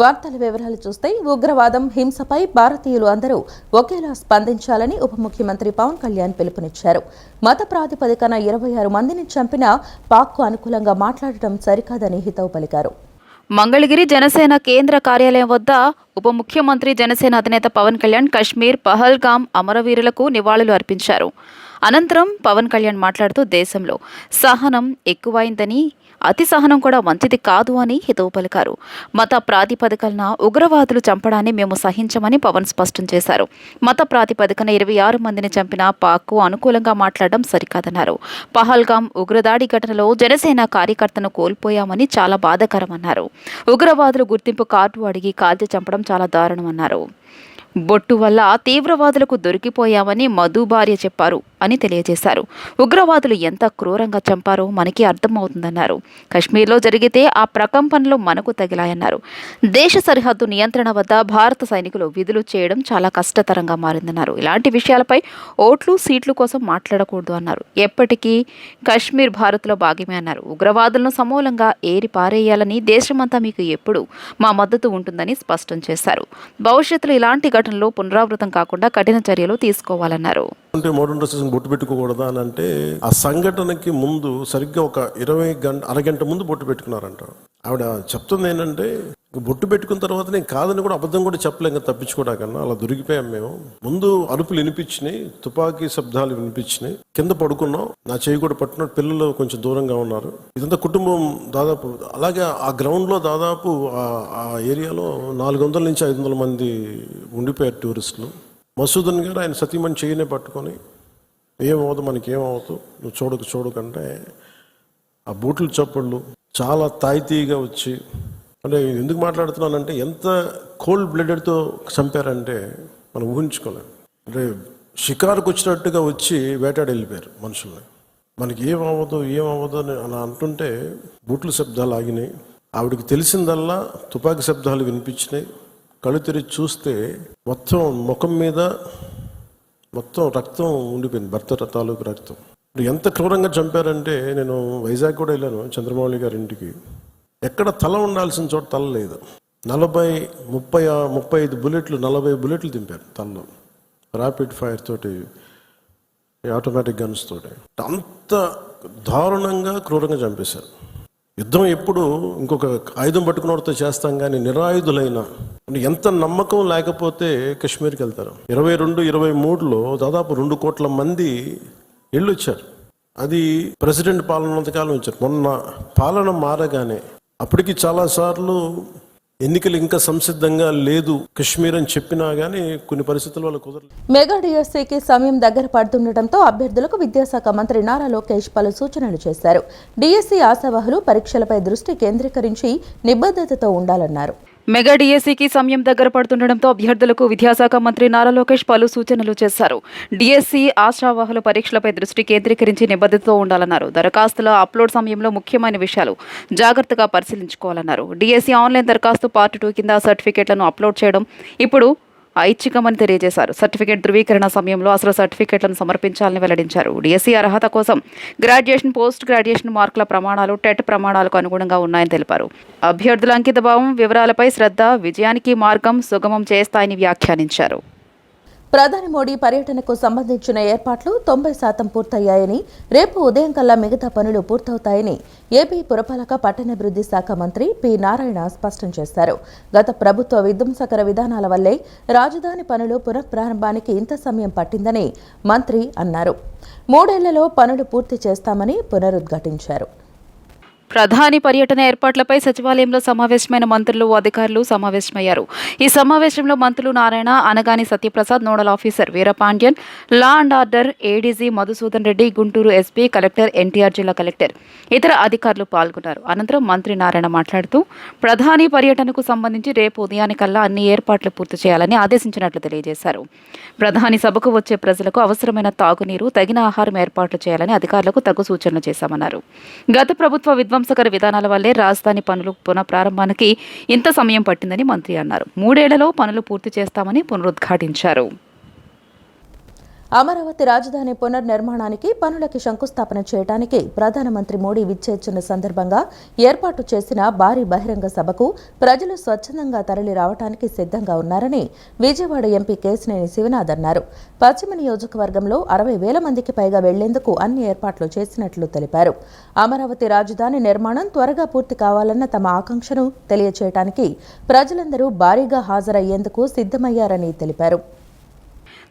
వార్తల వివరాలు చూస్తే ఉగ్రవాదం, హింసపై భారతీయులు అందరూ ఒకేలా స్పందించాలని ఉప ముఖ్యమంత్రి పవన్ కళ్యాణ్ పిలుపునిచ్చారు. మత ప్రాతిపదికన 26 మందిని చంపిన పాక్కు అనుకూలంగా మాట్లాడటం సరికాదని హితవు పలికారు. మంగళగిరి జనసేన కేంద్ర కార్యాలయం వద్ద ఉప ముఖ్యమంత్రి జనసేన అధినేత పవన్ కళ్యాణ్ కశ్మీర్ పహల్గాం అమరవీరులకు నివాళులు అర్పించారు. అనంతరం పవన్ కళ్యాణ్ మాట్లాడుతూ దేశంలో సహనం ఎక్కువైందని, అతి సహనం కూడా మంచిది కాదు అని హితవు పలికారు. మత ప్రాతిపదికన ఉగ్రవాదులు చంపడాన్ని మేము సహించమని పవన్ స్పష్టం చేశారు. మత ప్రాతిపదికన 26 మందిని చంపిన పాక్కు అనుకూలంగా మాట్లాడడం సరికాదన్నారు. పహల్గాం ఉగ్రదాడి ఘటనలో జనసేన కార్యకర్తను కోల్పోయామని చాలా బాధాకరమన్నారు. ఉగ్రవాదులు గుర్తింపు కార్డు అడిగి కాల్చి చంపడం చాలా దారుణమన్నారు. బొట్టు వల్ల తీవ్రవాదులకు దొరికిపోయామని మధు భార్య చెప్పారు అని తెలియజేశారు. ఉగ్రవాదులు ఎంత క్రూరంగా చంపారో మనకి అర్థమవుతుందన్నారు. కశ్మీర్లో జరిగితే ఆ ప్రకంపనలు మనకు తగిలాయన్నారు. దేశ సరిహద్దు నియంత్రణ వద్ద భారత సైనికులు విధులు చేయడం చాలా కష్టతరంగా మారిందన్నారు. ఇలాంటి విషయాలపై ఓట్లు, సీట్ల కోసం మాట్లాడకూడదు అన్నారు. ఎప్పటికీ కశ్మీర్ భారత్లో భాగమే అన్నారు. ఉగ్రవాదులను సమూలంగా ఏరి పారేయాలని దేశమంతా మీకు ఎప్పుడు మా మద్దతు ఉంటుందని స్పష్టం చేశారు. భవిష్యత్తులో ఇలాంటి ఘటనలు పునరావృతం కాకుండా కఠిన చర్యలు తీసుకోవాలన్నారు. మోడర్న్ డ్రెస్సెస్ బొట్టు పెట్టుకోకూడదా అని అంటే, ఆ సంఘటనకి ముందు సరిగ్గా ఒక 20 అరగంట ముందు బొట్టు పెట్టుకున్నారంట. ఆవిడ చెప్తుంది ఏంటంటే, బొట్టు పెట్టుకున్న తర్వాత నేను కాదని కూడా అబద్ధం కూడా చెప్పలేం కదా, తప్పించుకోవడాకన్నా అలా దొరికిపోయాం మేము. ముందు అరుపులు వినిపించినాయి, తుపాకీ శబ్దాలు వినిపించినాయి, కింద పడుకున్నాం, నా చేయి కూడా పట్టుకున్నాడు, పిల్లలు కొంచెం దూరంగా ఉన్నారు. ఇదంతా కుటుంబం దాదాపు అలాగే ఆ గ్రౌండ్ లో దాదాపు ఆ ఏరియాలో 400 నుంచి 500 మంది ఉండిపోయారు టూరిస్టులు. మసూదన్ గారు ఆయన సతీమణి చేయనే పట్టుకొని, ఏమవుతుంది మనకేమవుతూ, నువ్వు చూడకంటే ఆ బూట్ల చప్పుళ్ళు చాలా తాయితీగా వచ్చి, అంటే ఎందుకు మాట్లాడుతున్నానంటే ఎంత కోల్డ్ బ్లడెడ్తో చంపారంటే మనం ఊహించుకోలేం. అంటే షికారుకు వచ్చినట్టుగా వచ్చి వేటాడి వెళ్ళిపోయారు మనుషుల్ని. మనకి ఏమవ్వదు అని అలా అంటుంటే బూట్ల శబ్దాలు ఆగినాయి. ఆవిడకి తెలిసిందల్లా తుపాకీ శబ్దాలు వినిపించినాయి. కళ్ళు తెరిచి చూస్తే మొత్తం ముఖం మీద మొత్తం రక్తం ఉండిపోయింది, భర్త తాలూకు రక్తం. ఎంత క్రూరంగా చంపారంటే, నేను వైజాగ్ కూడా వెళ్ళాను చంద్రమౌళి గారి ఇంటికి. ఎక్కడ తల ఉండాల్సిన చోట తల లేదు. 35 బుల్లెట్లు 40 బుల్లెట్లు దింపారు తలలో, ర్యాపిడ్ ఫైర్ తోటి, ఆటోమేటిక్ గన్స్ తోటి. అంత దారుణంగా క్రూరంగా చంపేశారు. యుద్ధం ఎప్పుడు ఇంకొక ఆయుధం పట్టుకున్నవాడితో చేస్తాం కానీ నిరాయుధులైన ఎంత నమ్మకం లేకపోతే కశ్మీర్కి వెళ్తారు. 22-23లో దాదాపు 2 కోట్ల మంది వెళ్ళొచ్చారు. అది ప్రెసిడెంట్ పాలన ఉన్నంతకాలం వచ్చారు. మొన్న పాలన మారగానే అప్పటికి చాలాసార్లు ఎన్నికలు ఇంకా సంసిద్ధంగా లేదు కశ్మీర్ అని చెప్పినా గానీ కొన్ని పరిస్థితుల వల్ల కుదరలేదు. మెగా డిఎస్సీకి సమయం దగ్గర పడుతుండటంతో అభ్యర్థులకు విద్యాశాఖ మంత్రి నారా లోకేష్ పలు సూచనలు చేశారు. డిఎస్సీ ఆశావహులు పరీక్షలపై దృష్టి కేంద్రీకరించి నిబద్ధతతో ఉండాలన్నారు. మెగా డిఎస్సీకి సమయం దగ్గర పడుతుండటంతో అభ్యర్థులకు విద్యాశాఖ మంత్రి నారా లోకేష్ పలు సూచనలు చేశారు. డిఎస్సీ ఆశావాహుల పరీక్షలపై దృష్టి కేంద్రీకరించి నిబద్ధతతో ఉండాలన్నారు. దరఖాస్తుల అప్లోడ్ సమయంలో ముఖ్యమైన విషయాలు జాగ్రత్తగా పరిశీలించుకోవాలన్నారు. డిఎస్సీ ఆన్లైన్ దరఖాస్తు పార్ట్ 2 కింద సర్టిఫికెట్లను అప్లోడ్ చేయడం ఇప్పుడు ఐచ్ఛికమని తెలియజేశారు. సర్టిఫికెట్ ధృవీకరణ సమయంలో అసలు సర్టిఫికెట్లను సమర్పించాలని వెల్లడించారు. డిఎస్సీ అర్హత కోసం గ్రాడ్యుయేషన్, పోస్ట్ గ్రాడ్యుయేషన్ మార్కుల ప్రమాణాలు టెట్ ప్రమాణాలకు అనుగుణంగా ఉన్నాయని తెలిపారు. అభ్యర్థుల అంకితభావం, వివరాలపై శ్రద్ధ విజయానికి మార్గం సుగమం చేస్తాయని వ్యాఖ్యానించారు. ప్రధాని మోడీ పర్యటనకు సంబంధించిన ఏర్పాట్లు 90% పూర్తయ్యాయని, రేపు ఉదయం కల్లా మిగతా పనులు పూర్తవుతాయని ఏపీ పురపాలక పట్టణాభివృద్ధి శాఖ మంత్రి పి నారాయణ స్పష్టం చేశారు. గత ప్రభుత్వ విధ్వంసకర విధానాల వల్లే రాజధాని పనులు పునఃప్రారంభానికి ఇంత సమయం పట్టిందని మంత్రి అన్నారు. 3 ఏళ్లలో పనులు పూర్తి చేస్తామని పునరుద్ఘాటించారు. ప్రధాని పర్యటన ఏర్పాట్లపై సచివాలయంలో సమావేశమైన మంత్రులు, అధికారులు సమావేశమయ్యారు. ఈ సమావేశంలో మంత్రులు Narayana, Anagani Satyaprasad, nodal officer Veerapandian, law and order ADG Madhusudan Reddy, Guntur SP, collector NTR, జిల్లా కలెక్టర్, ఇతర అధికారులు పాల్గొన్నారు. అనంతరం మంత్రి నారాయణ మాట్లాడుతూ ప్రధాని పర్యటనకు సంబంధించి రేపు ఉదయానికల్లా అన్ని ఏర్పాట్లు పూర్తి చేయాలని ఆదేశించినట్లు తెలియజేశారు. ప్రధాని సభకు వచ్చే ప్రజలకు అవసరమైన తాగునీరు, తగిన ఆహారం ఏర్పాట్లు చేయాలని అధికారులకు తగు సూచనలు చేశామన్నారు. గత ప్రభుత్వ విధ్వంసకర విధానాల వల్లే రాజధాని పనులు పునఃప్రారంభానికి ఇంత సమయం పట్టిందని మంత్రి అన్నారు. 3 ఏళ్లలో పనులు పూర్తి చేస్తామని పునరుద్ఘాటించారు. అమరావతి రాజధాని పునర్నిర్మాణానికి పనులకి శంకుస్థాపన చేయడానికి ప్రధానమంత్రి మోడీ విచ్చేస్తున్న సందర్భంగా ఏర్పాటు చేసిన భారీ బహిరంగ సభకు ప్రజలు స్వచ్ఛందంగా తరలి రావడానికి సిద్ధంగా ఉన్నారని విజయవాడ ఎంపీ కేశినేని శివనాథ్ అన్నారు. పశ్చిమ నియోజకవర్గంలో 60,000 మందికి పైగా వెళ్లేందుకు అన్ని ఏర్పాట్లు చేసినట్లు తెలిపారు. అమరావతి రాజధాని నిర్మాణం త్వరగా పూర్తి కావాలన్న తమ ఆకాంక్షను తెలియచేయడానికి ప్రజలందరూ భారీగా హాజరయ్యేందుకు సిద్ధమయ్యారని తెలిపారు.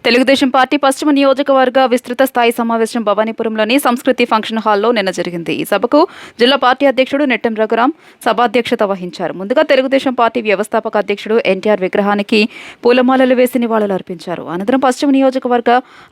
తెలుగుదేశం పార్టీ పశ్చిమ నియోజకవర్గ విస్తృత స్థాయి సమావేశం భవానీపురంలోని సంస్కృతి ఫంక్షన్ హాల్లో నిన్న జరిగింది. ఈ సభకు జిల్లా పార్టీ అధ్యక్షుడు నెట్టెం రఘురాం సభాధ్యక్షత వహించారు. ముందుగా తెలుగుదేశం పార్టీ వ్యవస్థాపక అధ్యక్షుడు ఎన్టీఆర్ విగ్రహానికి పూలమాలలు వేసి నివాళులు అర్పించారు. అనంతరం పశ్చిమ నియోజకవర్గ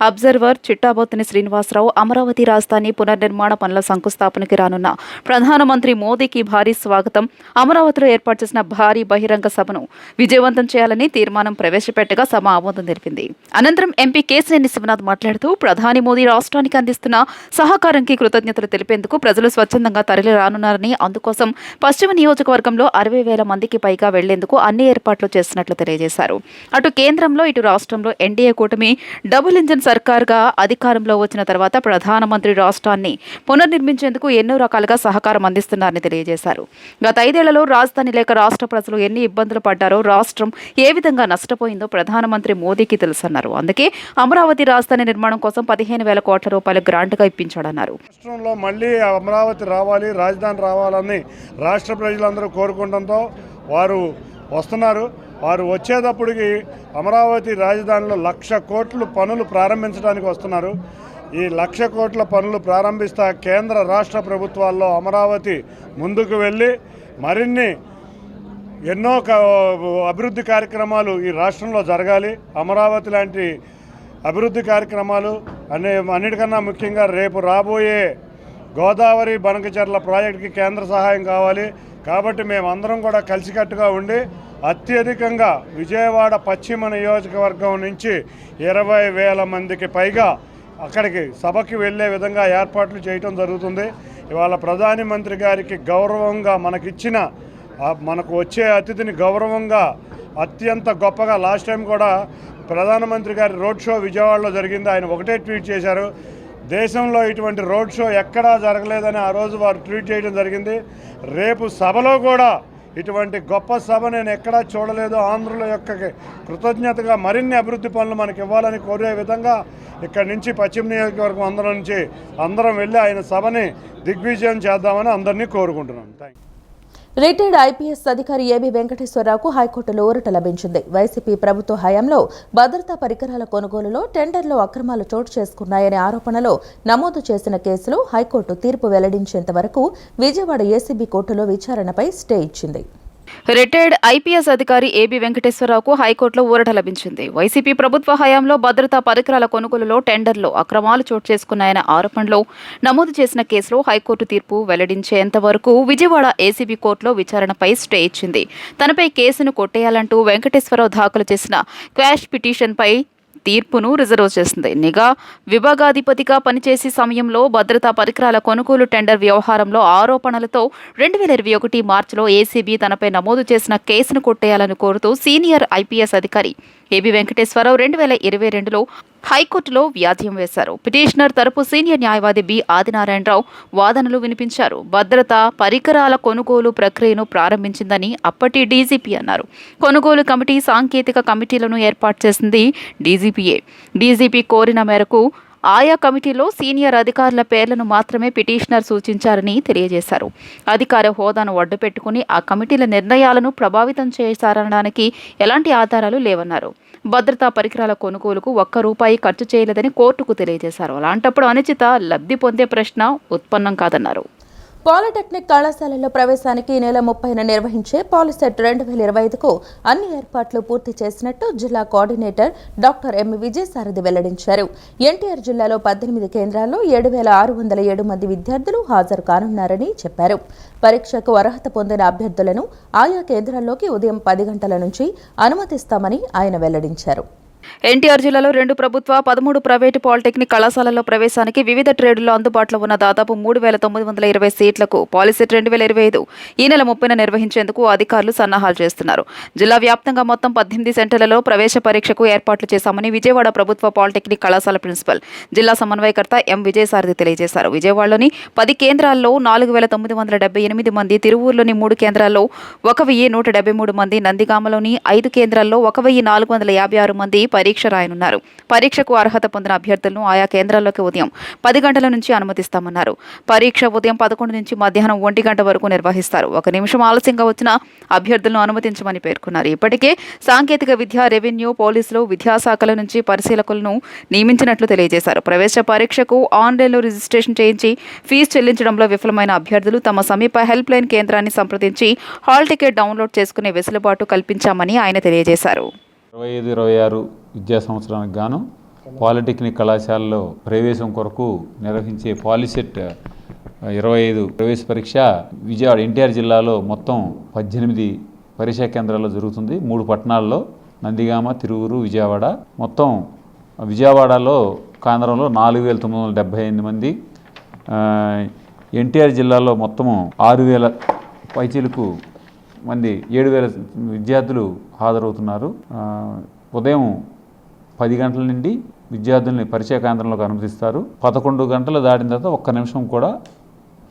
అబ్జర్వర్ చిట్టాబోతిని శ్రీనివాసరావు అమరావతి రాజధాని పునర్నిర్మాణ పనుల శంకుస్థాపనకి రానున్న ప్రధానమంత్రి మోదీకి భారీ స్వాగతం, అమరావతిలో ఏర్పాటు చేసిన భారీ బహిరంగ సభను విజయవంతం చేయాలని తీర్మానం ప్రవేశపెట్టగా సభ ఆమోదం తెలిపింది. అనంతరం ఎంపీ కేశినేని శివనాథ్ మాట్లాడుతూ ప్రధాని మోదీ రాష్ట్రానికి అందిస్తున్న సహకారానికి కృతజ్ఞతలు తెలిపేందుకు ప్రజలు స్వచ్ఛందంగా తరలి రానున్నారని, అందుకోసం పశ్చిమ నియోజకవర్గంలో 60,000 మందికి పైగా వెళ్లేందుకు అన్ని ఏర్పాట్లు చేస్తున్నట్లు తెలియజేశారు. అటు కేంద్రంలో ఇటు రాష్ట్రంలో ఎన్డీఏ కూటమి డబుల్ ఇంజిన్ సర్కార్గా అధికారంలో వచ్చిన తర్వాత ప్రధానమంత్రి రాష్ట్రాన్ని పునర్నిర్మించేందుకు ఎన్నో రకాలుగా సహకారం అందిస్తున్నారని తెలియజేశారు. గత 5 ఏళ్లలో రాజధాని లేక రాష్ట్ర ప్రజలు ఎన్ని ఇబ్బందులు పడ్డారో, రాష్ట్రం ఏ విధంగా నష్టపోయిందో ప్రధానమంత్రి మోదీకి తెలుసన్నారు. అందుకే అమరావతి రాజధాని నిర్మాణం కోసం 15,000 కోట్ల రూపాయలు గ్రాంట్గా ఇప్పించాడన్నారు. రాష్ట్రంలో మళ్ళీ అమరావతి రావాలి, రాజధాని రావాలని రాష్ట్ర ప్రజలందరూ కోరుకుంటంతో వారు వస్తున్నారు. వారు వచ్చేటప్పటికి అమరావతి రాజధానిలో 1,00,000 కోట్లు పనులు ప్రారంభించడానికి వస్తున్నారు. ఈ 1,00,000 కోట్ల పనులు ప్రారంభిస్తా కేంద్ర రాష్ట్ర ప్రభుత్వాల్లో అమరావతి ముందుకు వెళ్ళి మరిన్ని ఎన్నో అభివృద్ధి కార్యక్రమాలు ఈ రాష్ట్రంలో జరగాలి. అమరావతి లాంటి అభివృద్ధి కార్యక్రమాలు అన్నిటికన్నా ముఖ్యంగా రేపు రాబోయే గోదావరి బనకచెర్ల ప్రాజెక్టుకి కేంద్ర సహాయం కావాలి. కాబట్టి మేమందరం కూడా కలిసికట్టుగా ఉండి అత్యధికంగా విజయవాడ పశ్చిమ నియోజకవర్గం నుంచి 20,000 మందికి పైగా అక్కడికి సభకి వెళ్ళే విధంగా ఏర్పాట్లు చేయటం జరుగుతుంది. ఇవాళ ప్రధాని మంత్రి గారికి గౌరవంగా మనకు వచ్చే అతిథిని గౌరవంగా అత్యంత గొప్పగా లాస్ట్ టైం కూడా ప్రధానమంత్రి గారి రోడ్ షో విజయవాడలో జరిగింది. ఆయన ఒకటే ట్వీట్ చేశారు, దేశంలో ఇటువంటి రోడ్ షో ఎక్కడా జరగలేదని ఆ రోజు వారు ట్వీట్ చేయడం జరిగింది. రేపు సభలో కూడా ఇటువంటి గొప్ప సభ నేను ఎక్కడా చూడలేదు. ఆంధ్రుల యొక్క కృతజ్ఞతగా మరిన్ని అభివృద్ధి పనులు మనకి ఇవ్వాలని కోరే విధంగా ఇక్కడి నుంచి పశ్చిమ నియోజకవర్గం అందరం వెళ్ళి ఆయన సభని దిగ్విజయం చేద్దామని అందరినీ కోరుకుంటున్నాను. Thank you. రిటైర్డ్ ఐపీఎస్ అధికారి ఏబీ వెంకటేశ్వరరావుకు హైకోర్టులో ఊరట లభించింది. వైసీపీ ప్రభుత్వ హయాంలో భద్రతా పరికరాల కొనుగోలులో టెండర్లో అక్రమాలు చోటు చేసుకున్నాయనే ఆరోపణలో నమోదు చేసిన కేసులో హైకోర్టు తీర్పు వెల్లడించేంత వరకు విజయవాడ ఏసీబీ కోర్టులో విచారణపై స్టే ఇచ్చింది. రిటైర్డ్ ఐపీఎస్ అధికారి ఏబీ వెంకటేశ్వరరావుకు హైకోర్టులో ఊరట లభించింది. వైసీపీ ప్రభుత్వ హయాంలో భద్రతా పరికరాల కొనుగోలులో టెండర్లో అక్రమాలు చోటు చేసుకున్నాయన్న ఆరోపణలో నమోదు చేసిన కేసులో హైకోర్టు తీర్పు వెల్లడించేంత వరకు విజయవాడ ఏసీబీ కోర్టులో విచారణపై స్టే ఇచ్చింది. తనపై కేసును కొట్టేయాలంటూ వెంకటేశ్వరరావు దాఖలు చేసిన క్వాష్ పిటిషన్పై తీర్పును రిజర్వ్ చేసింది. నిఘా విభాగాధిపతిగా పనిచేసే సమయంలో భద్రతా పరికరాల కొనుగోలు టెండర్ వ్యవహారంలో ఆరోపణలతో 2021 మార్చిలో ఏసీబీ తనపై నమోదు చేసిన కేసును కొట్టేయాలని కోరుతూ సీనియర్ ఐపీఎస్ అధికారి ఏబీ వెంకటేశ్వరరావు 2022లో హైకోర్టులో వ్యాజ్యం వేశారు. పిటిషనర్ తరపు సీనియర్ న్యాయవాది బి ఆదినారాయణరావు వాదనలు వినిపించారు. భద్రతా పరికరాల కొనుగోలు ప్రక్రియను ప్రారంభించిందని అప్పటి డీజీపీ అన్నారు. కొనుగోలు కమిటీ, సాంకేతిక కమిటీలను ఏర్పాటు చేసింది డీజీపీయే. డీజీపీ కోరిన మేరకు ఆయా కమిటీలో సీనియర్ అధికారుల పేర్లను మాత్రమే పిటిషనర్ సూచించారని తెలియజేశారు. అధికార హోదాను అడ్డుపెట్టుకుని ఆ కమిటీల నిర్ణయాలను ప్రభావితం చేశారనడానికి ఎలాంటి ఆధారాలు లేవన్నారు. భద్రతా పరికరాల కొనుగోలుకు ₹1 ఖర్చు చేయలేదని కోర్టుకు తెలియజేశారు. అలాంటప్పుడు అనుచిత లబ్ధి పొందే ప్రశ్న ఉత్పన్నం కాదన్నారు. పాలిటెక్నిక్ కళాశాలల్లో ప్రవేశానికి ఈ నెల 30న నిర్వహించే పాలిసెట్ 2025కు అన్ని ఏర్పాట్లు పూర్తి చేసినట్టు జిల్లా కోఆర్డినేటర్ డాక్టర్ ఎం విజయసారథి వెల్లడించారు. ఎన్టీఆర్ జిల్లాలో 18 కేంద్రాల్లో 7,607 మంది విద్యార్థులు హాజరు కానున్నారని చెప్పారు. పరీక్షకు అర్హత పొందిన అభ్యర్థులను ఆయా కేంద్రాల్లోకి ఉదయం 10 గంటల నుంచి అనుమతిస్తామని ఆయన వెల్లడించారు. ఎన్టీఆర్ జిల్లాలో 2 ప్రభుత్వ 13 ప్రైవేటు పాలిటెక్నిక్ కళాశాలల్లో ప్రవేశానికి వివిధ ట్రేడుల్లో అందుబాటులో ఉన్న దాదాపు 3,920 సీట్లకు పాలిసెట్ 2025 ఈ నెల 30న నిర్వహించేందుకు అధికారులు సన్నాహాలు చేస్తున్నారు. జిల్లా వ్యాప్తంగా మొత్తం 18 సెంటర్లలో ప్రవేశ పరీక్షకు ఏర్పాట్లు చేశామని విజయవాడ ప్రభుత్వ పాలిటెక్నిక్ కళాశాల ప్రిన్సిపల్, జిల్లా సమన్వయకర్త ఎం. విజయసారథి తెలియజేశారు. విజయవాడలోని 10 కేంద్రాల్లో 4,978 మంది, తిరువూరులోని 3 కేంద్రాల్లో 1,173 మంది, నందిగామలోని 5 కేంద్రాల్లో 1,456 మంది పరీక్ష రాయనున్నారు. పరీక్షకు అర్హత పొందిన అభ్యర్థులను ఆయా కేంద్రాల్లోకి ఉదయం 10 గంటల నుంచి అనుమతిస్తామన్నారు. పరీక్ష ఉదయం 11 నుంచి మధ్యాహ్నం 1 గంట వరకు నిర్వహిస్తారు. 1 నిమిషం ఆలస్యంగా వచ్చిన అభ్యర్థులను అనుమతించమని పేర్కొన్నారు. ఇప్పటికే సాంకేతిక విద్య, రెవెన్యూ, పోలీసులు, విద్యాశాఖల నుంచి పరిశీలకులను నియమించినట్లు తెలియజేశారు. ప్రవేశ పరీక్షకు ఆన్లైన్లో రిజిస్ట్రేషన్ చేయించి ఫీజు చెల్లించడంలో విఫలమైన అభ్యర్థులు తమ సమీప హెల్ప్ లైన్ కేంద్రాన్ని సంప్రదించి హాల్ టికెట్ డౌన్లోడ్ చేసుకునే వెసులుబాటు కల్పించామని ఆయన తెలియజేశారు. 25-26 విద్యా సంవత్సరానికి గాను పాలిటెక్నిక్ కళాశాలలో ప్రవేశం కొరకు నిర్వహించే పాలిసెట్ 25 ప్రవేశ పరీక్ష విజయవాడ ఎన్టీఆర్ జిల్లాలో మొత్తం 18 పరీక్షా కేంద్రాల్లో జరుగుతుంది. 3 పట్టణాల్లో నందిగామ, తిరువూరు, విజయవాడ. మొత్తం విజయవాడలో కేంద్రంలో 4,978 మంది, ఎన్టీఆర్ జిల్లాలో మొత్తము 6,000 పైచీలకు మంది 7,000 విద్యార్థులు హాజరవుతున్నారు. ఉదయం 10 గంటల నుండి విద్యార్థుల్ని పరీక్షా కేంద్రంలోకి అనుమతిస్తారు. 11 గంటలు దాటిన తర్వాత 1 నిమిషం కూడా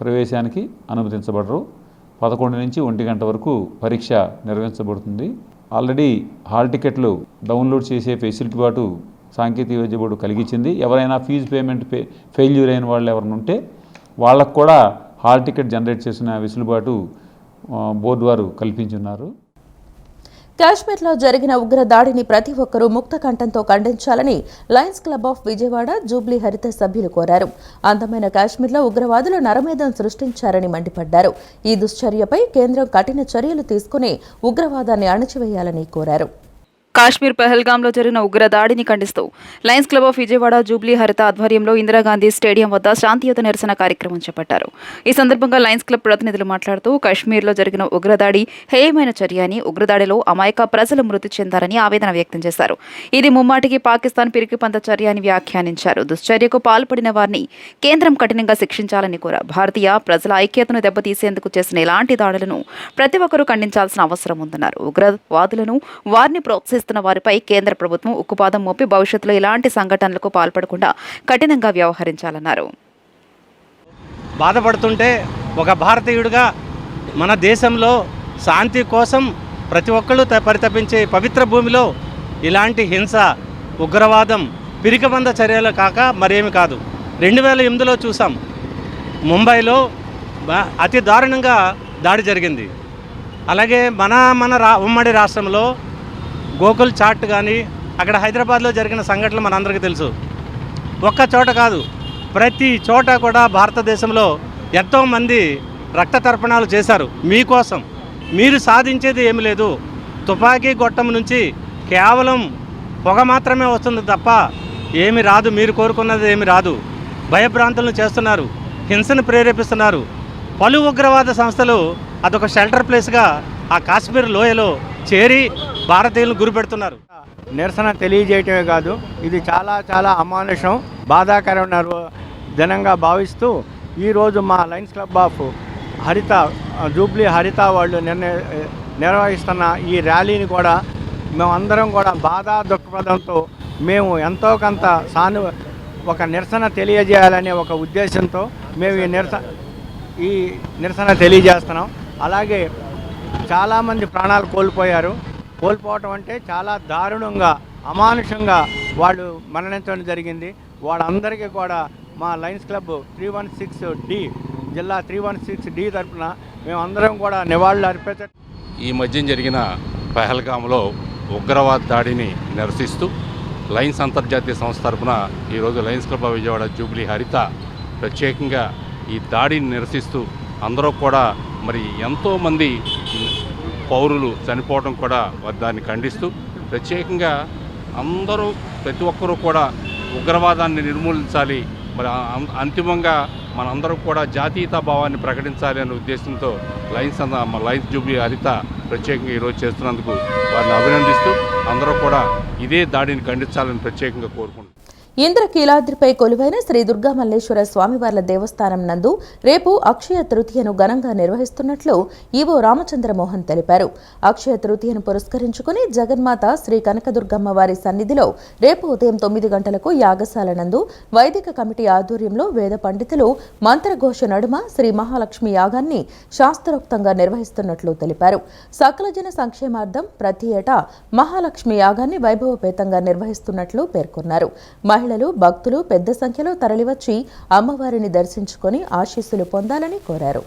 ప్రవేశానికి అనుమతించబడరు. 11 నుంచి 1 గంట వరకు పరీక్ష నిర్వహించబడుతుంది. ఆల్రెడీ హాల్ టికెట్లు డౌన్లోడ్ చేసే వెసులుబాటు సాంకేతిక విద్య బోర్డు కలిగించింది. ఎవరైనా ఫీజు పేమెంట్ ఫెయిల్యూర్ అయిన వాళ్ళు ఎవరైనా ఉంటే వాళ్ళకు కూడా హాల్ టికెట్ జనరేట్ చేసిన వెసులుబాటు బోర్డు వారు కల్పించున్నారు. కాశ్మీర్లో జరిగిన ఉగ్ర దాడిని ప్రతి ఒక్కరూ ముక్త కంఠంతో ఖండించాలని lions club of Vijayawada jubilee Haritha సభ్యులు కోరారు. అందమైన కాశ్మీర్లో ఉగ్రవాదులు నరమేధం సృష్టించారని మండిపడ్డారు. ఈ దుశ్చర్యపై కేంద్రం కఠిన చర్యలు తీసుకుని ఉగ్రవాదాన్ని అణచివేయాలని కోరారు. కాశ్మీర్ పహల్గాంలో జరిగిన ఉగ్ర దాడిని ఖండిస్తూ Lions club of Vijayawada jubilee హరిత ఆధ్వర్యంలో ఇందిరాగాంధీ స్టేడియం వద్ద శాంతియుత నిరసన కార్యక్రమం చేపట్టారు. ఈ సందర్భంగా లయన్స్ క్లబ్ ప్రతినిధులు మాట్లాడుతూ కాశ్మీర్లో జరిగిన ఉగ్రదాడి హేయమైన చర్య అని, ఉగ్రదాడిలో అమాయక ప్రజలు మృతి చెందారని ఆవేదన వ్యక్తం చేశారు. ఇది ముమ్మాటికి పాకిస్తాన్ పిరికిపంత చర్య అని వ్యాఖ్యానించారు. దుశ్చర్యకు పాల్పడిన వారిని కేంద్రం కఠినంగా శిక్షించాలని కోరారు. భారతీయ ప్రజల ఐక్యతను దెబ్బతీసేందుకు చేసిన ఇలాంటి దాడులను ప్రతి ఒక్కరూ ఖండించాల్సిన అవసరం ఉందన్నారు. ఉగ్రవాదులను వారిని ప్రోత్సహిస్తున్న వారిపై కేంద్ర ప్రభుత్వం ఉక్కుపాదం మోపి భవిష్యత్తులో ఇలాంటి సంఘటనలకు పాల్పడకుండా కఠినంగా వ్యవహరించాలన్నారు. బాధపడుతుంటే ఒక భారతీయుడిగా మన దేశంలో శాంతి కోసం ప్రతి ఒక్కళ్ళు పరితపించే పవిత్ర భూమిలో ఇలాంటి హింస, ఉగ్రవాదం, పిరికిబంద చర్యలు కాక మరేమి కాదు. 2008లో చూసాం, ముంబైలో అతి దారుణంగా దాడి జరిగింది. అలాగే మన ఉమ్మడి రాష్ట్రంలో గోకుల్ చాట్ కానీ, అక్కడ హైదరాబాద్లో జరిగిన సంఘటనలు మనందరికీ తెలుసు. ఒక్క చోట కాదు, ప్రతి చోట కూడా భారతదేశంలో ఎంతోమంది రక్త తర్పణాలు చేశారు మీకోసం. మీరు సాధించేది ఏమి లేదు. తుపాకీ గొట్టం నుంచి కేవలం పొగ మాత్రమే వస్తుంది తప్ప ఏమి రాదు. మీరు కోరుకున్నది ఏమి రాదు. భయభ్రాంతులను చేస్తున్నారు, హింసను ప్రేరేపిస్తున్నారు. పలు ఉగ్రవాద సంస్థలు అదొక షెల్టర్ ప్లేస్గా ఆ కాశ్మీర్ లోయలో చేరి భారతీయులను గురిపెడుతున్నారు. నిరసన తెలియజేయటమే కాదు, ఇది చాలా చాలా అమానుషం, బాధాకరమైన దినంగా భావిస్తూ ఈరోజు మా లయన్స్ క్లబ్ ఆఫ్ హరిత జూబ్లీ హరిత వాళ్ళు నిర్వహిస్తున్న ఈ ర్యాలీని కూడా మేమందరం కూడా బాధా దుఃఖపదంతో మేము ఎంతో కొంత ఒక నిరసన తెలియజేయాలనే ఒక ఉద్దేశంతో మేము ఈ నిరసన తెలియజేస్తున్నాం. అలాగే చాలామంది ప్రాణాలు కోల్పోవటం అంటే చాలా దారుణంగా, అమానుషంగా వాళ్ళు మరణించడం జరిగింది. వాళ్ళందరికీ కూడా మా లయన్స్ క్లబ్ 316D జిల్లా 316D తరఫున మేమందరం కూడా నివాళులు అర్పించ. ఈ మధ్య జరిగిన పహల్గాంలో ఉగ్రవాద దాడిని నిరసిస్తూ లయన్స్ అంతర్జాతీయ సంస్థ తరఫున ఈరోజు Lions club of Vijayawada jubilee హరిత ప్రత్యేకంగా ఈ దాడిని నిరసిస్తూ అందరూ కూడా మరి ఎంతోమంది పౌరులు చనిపోవడం కూడా దాన్ని ఖండిస్తూ ప్రత్యేకంగా ప్రతి ఒక్కరూ కూడా ఉగ్రవాదాన్ని నిర్మూలించాలి. మరి అంతిమంగా మనందరం కూడా జాతీయతా భావాన్ని ప్రకటించాలి అనే ఉద్దేశంతో లయన్స్ జూబ్లీ హరిత ప్రత్యేకంగా ఈరోజు చేస్తున్నందుకు వారిని అభినందిస్తూ అందరూ కూడా ఇదే దాడిని ఖండించాలని ప్రత్యేకంగా కోరుకుంటున్నాం. ఇంద్రకీలాద్రిపై కొలువైన శ్రీ దుర్గా మల్లేశ్వర స్వామివార్ల దేవస్థానం నందు రేపు అక్షయ తృతీయను ఘనంగా నిర్వహిస్తున్నట్లు ఈవో రామచంద్రమోహన్ తెలిపారు. అక్షయ తృతీయను పురస్కరించుకుని జగన్మాత శ్రీ కనకదుర్గమ్మ వారి సన్నిధిలో రేపు ఉదయం 9 గంటలకు యాగశాల నందు వైదిక కమిటీ ఆధ్వర్యంలో వేద పండితులు మంత్రఘోష నడుమ శ్రీ మహాలక్ష్మి యాగాన్ని శాస్త్రోక్తంగా నిర్వహిస్తున్నట్లు తెలిపారు. సకల జన సంక్షేమార్థం ప్రతి ఏటా మహాలక్ష్మి యాగాన్ని వైభవపేతంగా నిర్వహిస్తున్నట్లు పేర్కొన్నారు. మహిళలు భక్తులు పెద్ద సంఖ్యలో తరలివచ్చి అమ్మవారిని దర్శించుకొని ఆశీస్సులు పొందాలని కోరారు.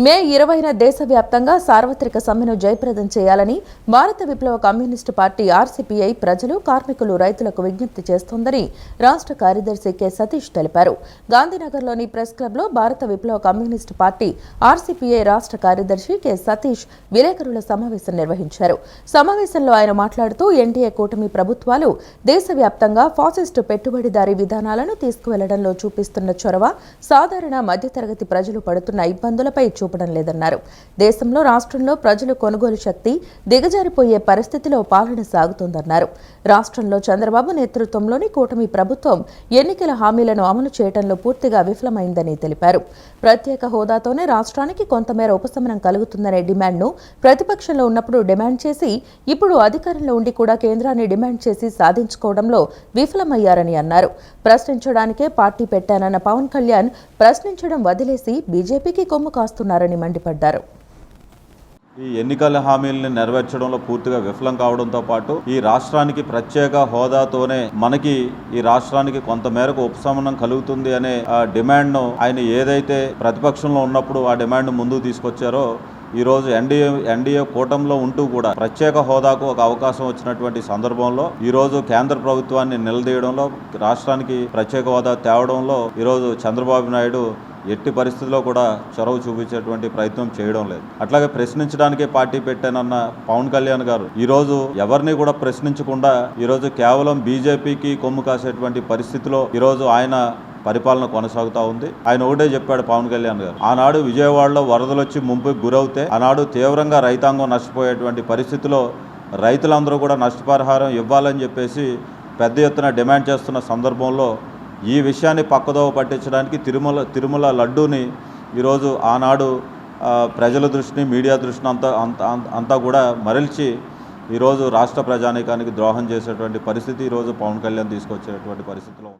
మే 20న దేశవ్యాప్తంగా సార్వత్రిక సమ్మెను జయప్రదం చేయాలని భారత విప్లవ కమ్యూనిస్టు పార్టీ ఆర్సీపీఐ ప్రజలు, కార్మికులు, రైతులకు విజ్ఞప్తి చేస్తోందని రాష్ట్ర కార్యదర్శి కె సతీష్ తెలిపారు. గాంధీనగర్లోని ప్రెస్ క్లబ్లో భారత విప్లవ కమ్యూనిస్టు పార్టీ ఆర్సీపీఐ రాష్ట్ర కార్యదర్శి కె సతీష్ విలేకరుల సమావేశం నిర్వహించారు. సమావేశంలో ఆయన మాట్లాడుతూ ఎన్డీఏ కూటమి ప్రభుత్వాలు దేశవ్యాప్తంగా ఫాసిస్టు పెట్టుబడిదారీ విధానాలను తీసుకువెళ్లడంలో చూపిస్తున్న చొరవ సాధారణ మధ్యతరగతి ప్రజలు పడుతున్న ఇబ్బందులపై చూపడం లేదన్నారు. దేశంలో రాష్ట్రంలో ప్రజల కొనుగోలు శక్తి దిగజారిపోయే పరిస్థితిలో పాలన సాగుతోందన్నారు. రాష్ట్రంలో చంద్రబాబు నేతృత్వంలోని కూటమి ప్రభుత్వం ఎన్నికల హామీలను అమలు చేయడంలో పూర్తిగా విఫలమైందని తెలిపారు. ప్రత్యేక హోదాతోనే రాష్ట్రానికి కొంతమేర ఉపశమనం కలుగుతుందనే డిమాండ్ను ప్రతిపక్షంలో ఉన్నప్పుడు డిమాండ్ చేసి ఇప్పుడు అధికారంలో ఉండి కూడా కేంద్రాన్ని డిమాండ్ చేసి సాధించుకోవడంలో విఫలమయ్యారని అన్నారు. ప్రశ్నించడానికే పార్టీ పెట్టానన్న పవన్ కళ్యాణ్ ప్రశ్నించడం వదిలేసి బీజేపీకి కొమ్ము కాస్తున్నారని మండిపడ్డారు. ఈ ఎన్నికల హామీలను నెరవేర్చడంలో పూర్తిగా విఫలం కావడంతో పాటు ఈ రాష్ట్రానికి ప్రత్యేక హోదాతోనే మనకి ఈ రాష్ట్రానికి కొంతమేరకు ఉపశమనం కలుగుతుంది అనే డిమాండ్ను ఆయన ఏదైతే ప్రతిపక్షంలో ఉన్నప్పుడు ఆ డిమాండ్ ముందుకు తీసుకొచ్చారో ఈరోజు ఎన్డీఏ కూటమిలో ఉంటూ కూడా ప్రత్యేక హోదాకు ఒక అవకాశం వచ్చినటువంటి సందర్భంలో ఈరోజు కేంద్ర ప్రభుత్వాన్ని నిలదీయడంలో రాష్ట్రానికి ప్రత్యేక హోదా తేవడంలో ఈరోజు చంద్రబాబు నాయుడు ఎట్టి పరిస్థితుల్లో కూడా చొరవ చూపించేటువంటి ప్రయత్నం చేయడం లేదు. అట్లాగే ప్రశ్నించడానికే పార్టీ పెట్టానన్న పవన్ కళ్యాణ్ గారు ఈరోజు ఎవరిని కూడా ప్రశ్నించకుండా ఈరోజు కేవలం బీజేపీకి కొమ్ము కాసేటువంటి పరిస్థితిలో ఈరోజు ఆయన పరిపాలన కొనసాగుతూ ఉంది. ఆయన ఒకటే చెప్పాడు పవన్ కళ్యాణ్ గారు, ఆనాడు విజయవాడలో వరదలు వచ్చి ముంపుకు గురవుతే ఆనాడు తీవ్రంగా రైతాంగం నష్టపోయేటువంటి పరిస్థితిలో రైతులందరూ కూడా నష్టపరిహారం ఇవ్వాలని చెప్పేసి పెద్ద ఎత్తున డిమాండ్ చేస్తున్న సందర్భంలో ఈ విషయాన్ని పక్కదోవ పట్టించడానికి తిరుమల లడ్డూని ఈరోజు ఆనాడు ప్రజల దృష్టిని మీడియా దృష్టిని అంతా కూడా మరల్చి ఈరోజు రాష్ట్ర ప్రజానీకానికి ద్రోహం చేసేటువంటి పరిస్థితి ఈరోజు పవన్ కళ్యాణ్ తీసుకొచ్చేటువంటి పరిస్థితిలో.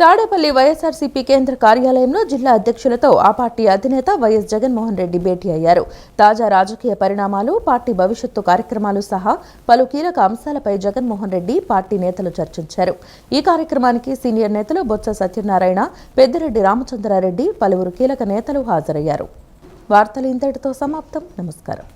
తాడేపల్లి వైఎస్ఆర్సీపీ కేంద్ర కార్యాలయంలో జిల్లా అధ్యక్షులతో ఆ పార్టీ అధినేత వైఎస్ జగన్మోహన్ రెడ్డి భేటీ అయ్యారు. తాజా రాజకీయ పరిణామాలు, పార్టీ భవిష్యత్తు కార్యక్రమాలు సహా పలు కీలక అంశాలపై జగన్మోహన్ రెడ్డి పార్టీ నేతలు చర్చించారు. ఈ కార్యక్రమానికి సీనియర్ నేతలు బొత్స సత్యనారాయణ, పెద్దిరెడ్డి రామచంద్రారెడ్డి, పలువురు కీలక నేతలు హాజరయ్యారు. వార్తలు ఇంతటితో సమాప్తం. నమస్కారం.